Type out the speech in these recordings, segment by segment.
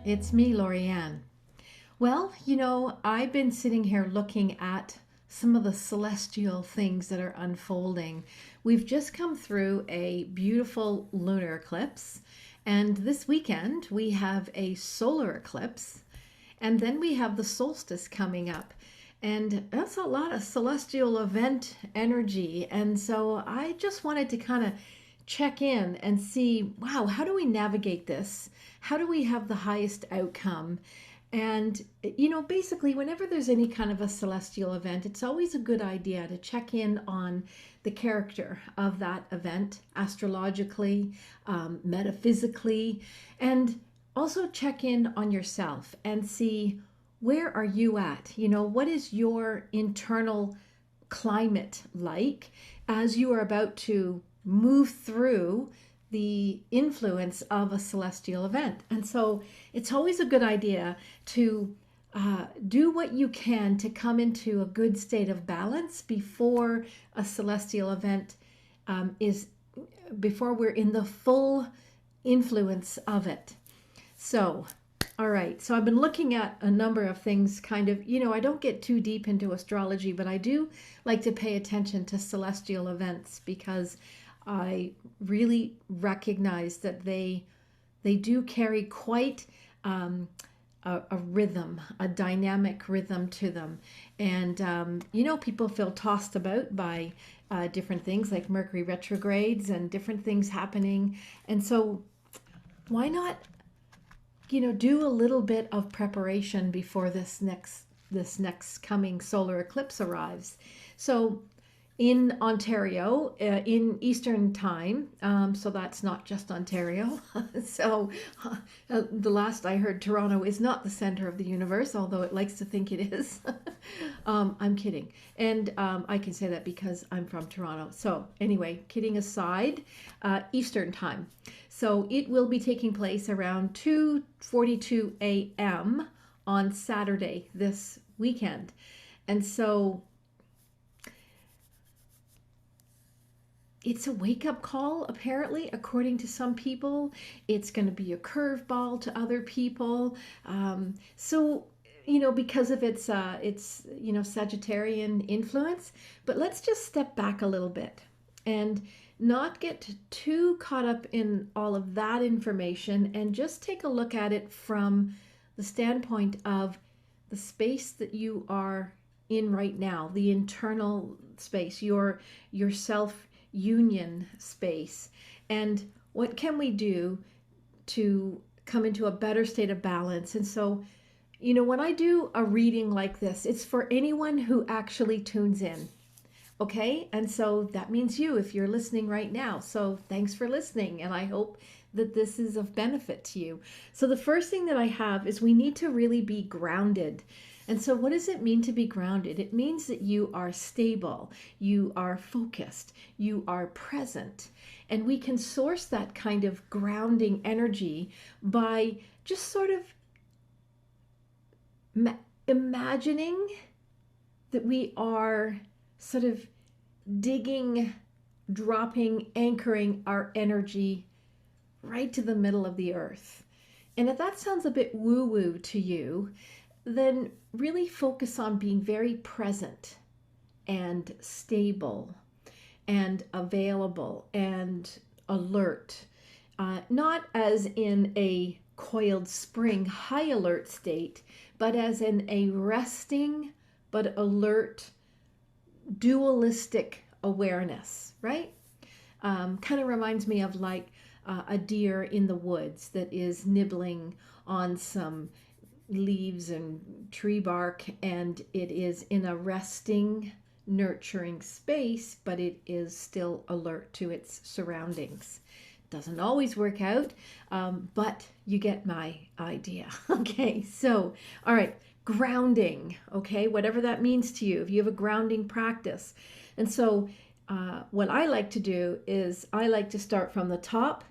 It's me, Lorianne. Well, I've been sitting here looking at some of the celestial things that are unfolding. We've just come through a beautiful lunar eclipse, and this weekend we have a solar eclipse, and then we have the solstice coming up. And that's a lot of celestial event energy. And so I just wanted to kind of check in and see, wow, how do we navigate this? How do we have the highest outcome? And, basically, whenever there's any kind of a celestial event, it's always a good idea to check in on the character of that event, astrologically, metaphysically, and also check in on yourself and see where are you at? What is your internal climate like as you are about to move through the influence of a celestial event? And so it's always a good idea to do what you can to come into a good state of balance before a celestial event is before we're in the full influence of it. So, all right. So I've been looking at a number of things kind of, I don't get too deep into astrology, but I do like to pay attention to celestial events because I really recognize that they do carry quite a rhythm, a dynamic rhythm to them. And, people feel tossed about by different things like Mercury retrogrades and different things happening. And so why not do a little bit of preparation before this next coming solar eclipse arrives. So in Ontario, in Eastern time, so that's not just Ontario. So the last I heard, Toronto is not the center of the universe, although it likes to think it is. I'm kidding. And I can say that because I'm from Toronto. So anyway, kidding aside, Eastern time. So it will be taking place around 2:42 a.m. on Saturday this weekend. And so it's a wake-up call, apparently, according to some people. It's going to be a curveball to other people. Because of its Sagittarian influence. But let's just step back a little bit and not get too caught up in all of that information and just take a look at it from the standpoint of the space that you are in right now, the internal space, your self union space, and what can we do to come into a better state of balance. And so, when I do a reading like this, it's for anyone who actually tunes in. Okay, and so that means you, if you're listening right now. So thanks for listening, and I hope that this is of benefit to you. So the first thing that I have is we need to really be grounded. And so what does it mean to be grounded? It means that you are stable, you are focused, you are present. And we can source that kind of grounding energy by just sort of imagining that we are sort of digging, dropping, anchoring our energy right to the middle of the earth. And if that sounds a bit woo-woo to you, then really focus on being very present and stable and available and alert. Not as in a coiled spring high alert state, but as in a resting but alert dualistic awareness, right? Kind of reminds me of like a deer in the woods that is nibbling on some leaves and tree bark, and it is in a resting, nurturing space, but it is still alert to its surroundings. Doesn't always work out, but you get my idea. Okay, so, all right. Grounding, okay, whatever that means to you, if you have a grounding practice. And so what I like to do is I like to start from the top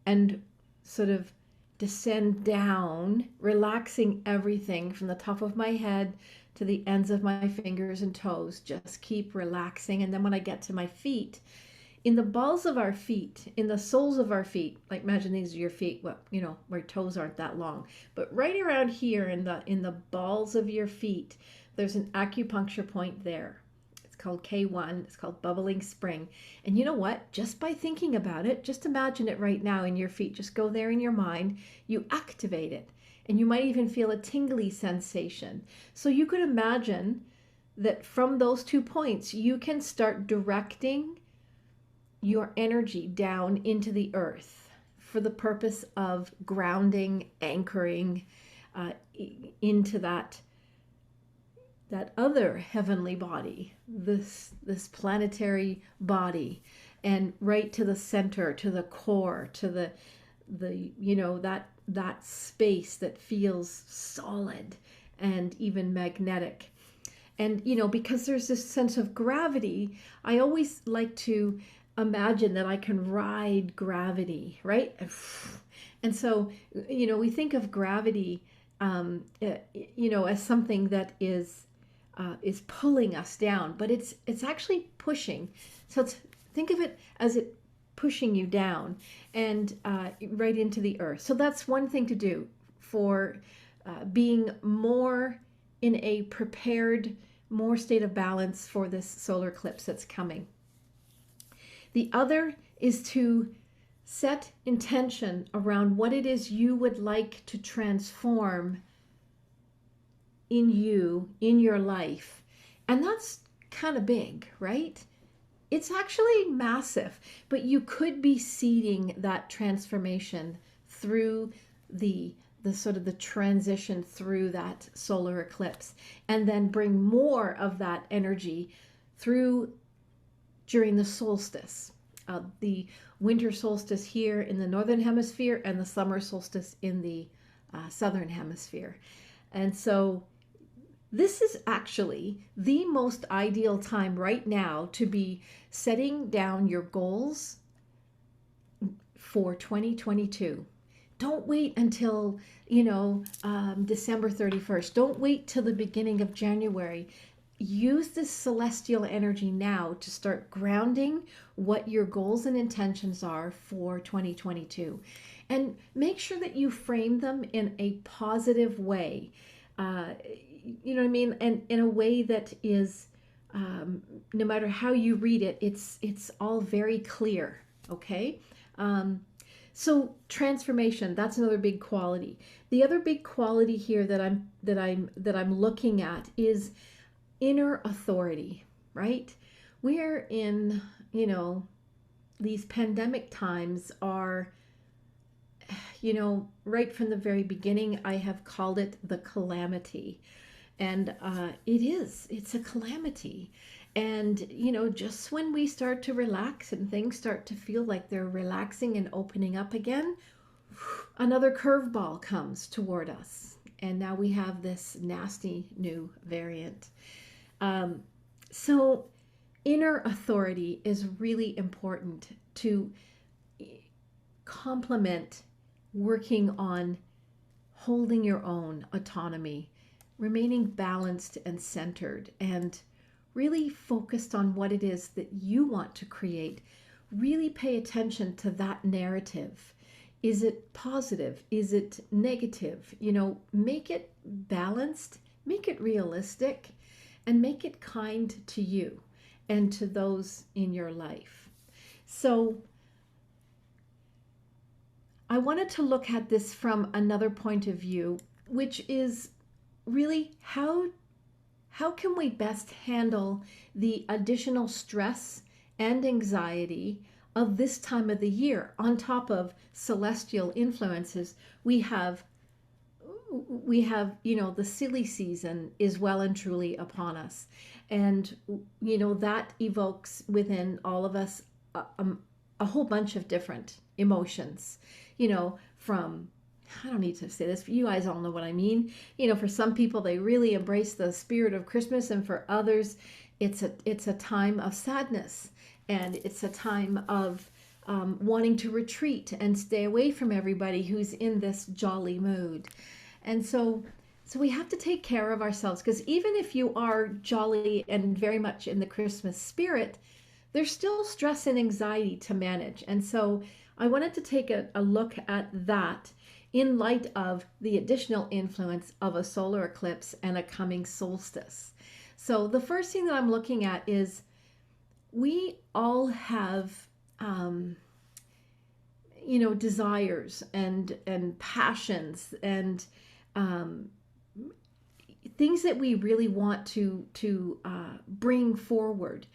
and sort of descend down, relaxing everything from the top of my head to the ends of my fingers and toes. Just keep relaxing. And then when I get to my feet, in the balls of our feet, in the soles of our feet, like imagine these are your feet, well, where toes aren't that long, but right around here in the balls of your feet, there's an acupuncture point there. It's called K1. It's called bubbling spring. And you know what? Just by thinking about it, just imagine it right now in your feet. Just go there in your mind. You activate it. And you might even feel a tingly sensation. So you could imagine that from those 2 points, you can start directing your energy down into the earth for the purpose of grounding, anchoring into that other heavenly body, this planetary body, and right to the center, to the core, to the that space that feels solid and even magnetic. And because there's this sense of gravity, I always like to imagine that I can ride gravity, right? And so we think of gravity as something that is pulling us down, but it's actually pushing. So think of it as it pushing you down and right into the earth. So that's one thing to do for being more in a prepared, more state of balance for this solar eclipse that's coming. The other is to set intention around what it is you would like to transform in you, in your life. And that's kind of big, right? It's actually massive, but you could be seeding that transformation through the sort of the transition through that solar eclipse, and then bring more of that energy through during the solstice, the winter solstice here in the northern hemisphere and the summer solstice in the southern hemisphere. And so this is actually the most ideal time right now to be setting down your goals for 2022. Don't wait until, December 31st. Don't wait till the beginning of January. Use this celestial energy now to start grounding what your goals and intentions are for 2022. And make sure that you frame them in a positive way. You know what I mean? And in a way that is, no matter how you read it, it's all very clear. Okay. So transformation, that's another big quality. The other big quality here that I'm looking at is inner authority, right? We're in, these pandemic times are, right from the very beginning, I have called it the calamity. And it's a calamity. And, just when we start to relax and things start to feel like they're relaxing and opening up again, another curveball comes toward us. And now we have this nasty new variant. So inner authority is really important to complement working on holding your own autonomy, remaining balanced and centered, and really focused on what it is that you want to create. Really pay attention to that narrative. Is it positive? Is it negative? Make it balanced, make it realistic, and make it kind to you and to those in your life. So I wanted to look at this from another point of view, which is really how can we best handle the additional stress and anxiety of this time of the year? On top of celestial influences, we have the silly season is well and truly upon us, and that evokes within all of us a whole bunch of different emotions, from, I don't need to say this, you guys all know what I mean. For some people, they really embrace the spirit of Christmas, and for others, it's a time of sadness, and it's a time of wanting to retreat and stay away from everybody who's in this jolly mood. And so we have to take care of ourselves, because even if you are jolly and very much in the Christmas spirit, there's still stress and anxiety to manage. And so I wanted to take a look at that in light of the additional influence of a solar eclipse and a coming solstice. So the first thing that I'm looking at is we all have desires and passions and things that we really want to bring forward.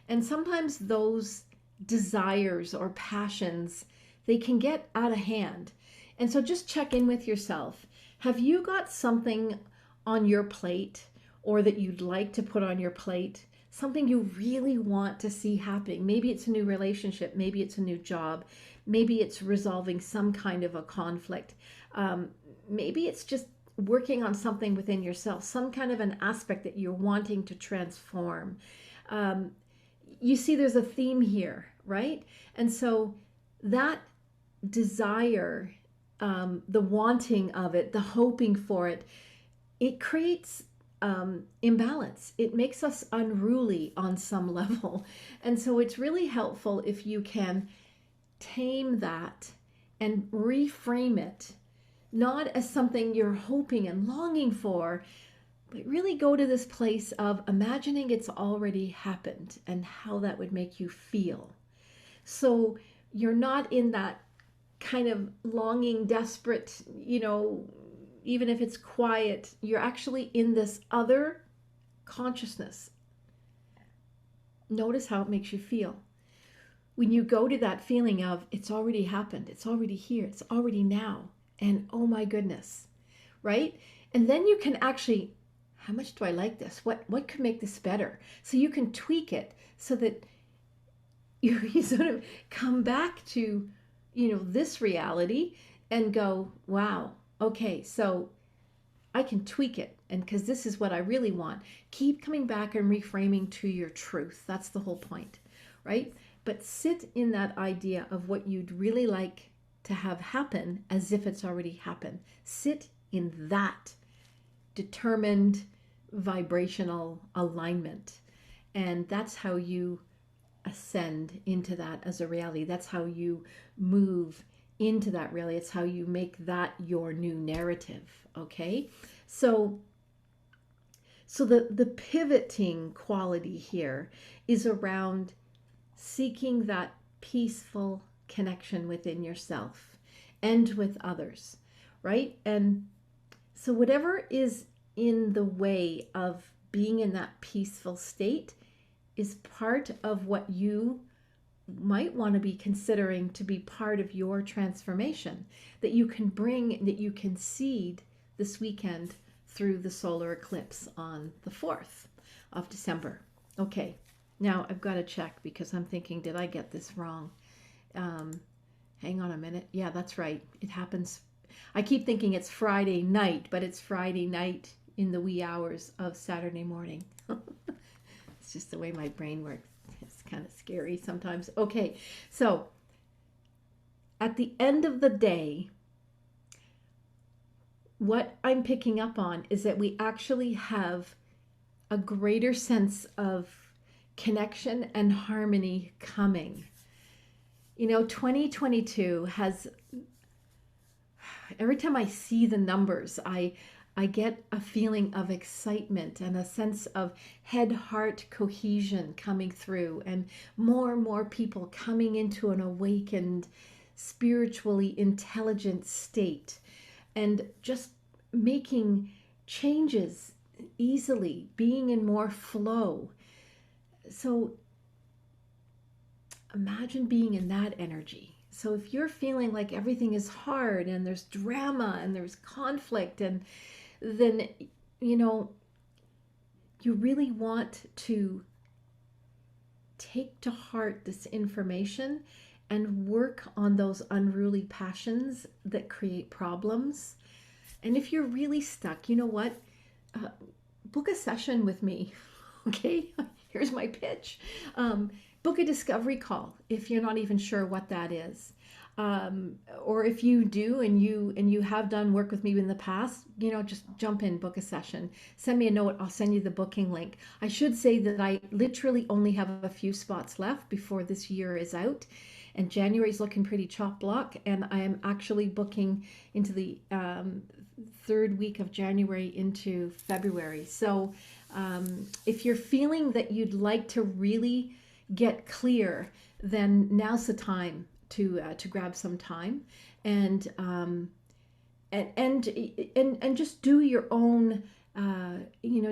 And sometimes those desires or passions, they can get out of hand. And so just check in with yourself. Have you got something on your plate or that you'd like to put on your plate? Something you really want to see happening. Maybe it's a new relationship. Maybe it's a new job. Maybe it's resolving some kind of a conflict. Maybe it's just working on something within yourself, some kind of an aspect that you're wanting to transform. You see there's a theme here, right? And so that desire, the wanting of it, the hoping for it, it creates imbalance. It makes us unruly on some level. And so it's really helpful if you can tame that and reframe it, not as something you're hoping and longing for, but really go to this place of imagining it's already happened and how that would make you feel. So you're not in that kind of longing, desperate, even if it's quiet, you're actually in this other consciousness. Notice how it makes you feel. When you go to that feeling of it's already happened, it's already here, it's already now, and oh my goodness, right? And then you can actually, how much do I like this? What could make this better? So you can tweak it so that you sort of come back to, this reality and go, wow, okay, so I can tweak it. And because this is what I really want, keep coming back and reframing to your truth. That's the whole point, right? But sit in that idea of what you'd really like to have happen as if it's already happened. Sit in that determined vibrational alignment. And that's how you ascend into that as a reality. That's how you move into that reality. It's how you make that your new narrative. Okay? So the pivoting quality here is around seeking that peaceful connection within yourself and with others, right? And so whatever is in the way of being in that peaceful state is part of what you might want to be considering to be part of your transformation that you can bring, that you can seed this weekend through the solar eclipse on the 4th of December. Okay, now I've got to check because I'm thinking, did I get this wrong? Hang on a minute. Yeah, that's right. It happens. I keep thinking it's Friday night, but it's Friday night in the wee hours of Saturday morning. It's just the way my brain works. It's kind of scary sometimes. Okay, so at the end of the day, what I'm picking up on is that we actually have a greater sense of connection and harmony coming. 2022 has, every time I see the numbers, I get a feeling of excitement and a sense of head-heart cohesion coming through, and more people coming into an awakened, spiritually intelligent state, and just making changes easily, being in more flow. So imagine being in that energy. So if you're feeling like everything is hard and there's drama and there's conflict, and then, you really want to take to heart this information and work on those unruly passions that create problems. And if you're really stuck, you know what? Book a session with me. Okay, here's my pitch. Book a discovery call if you're not even sure what that is. or if you do and you have done work with me in the past, just jump in, book a session, send me a note. I'll send you the booking link. I should say that I literally only have a few spots left before this year is out, and January is looking pretty chop block, and I am actually booking into the third week of January into February. So if you're feeling that you'd like to really get clear, then now's the time to grab some time and just do your own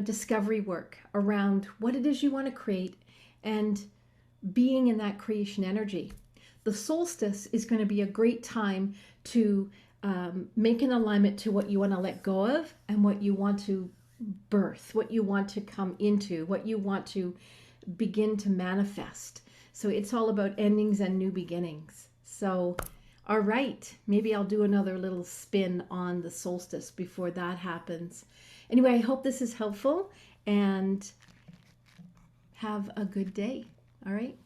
discovery work around what it is you want to create and being in that creation energy. The solstice is going to be a great time to make an alignment to what you want to let go of and what you want to birth, what you want to come into, what you want to begin to manifest. So it's all about endings and new beginnings. So, all right, maybe I'll do another little spin on the solstice before that happens. Anyway, I hope this is helpful and have a good day. All right,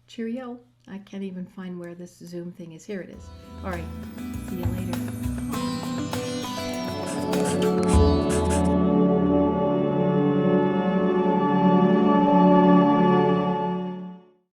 cheerio. I can't even find where this Zoom thing is. Here it is. All right, see you later.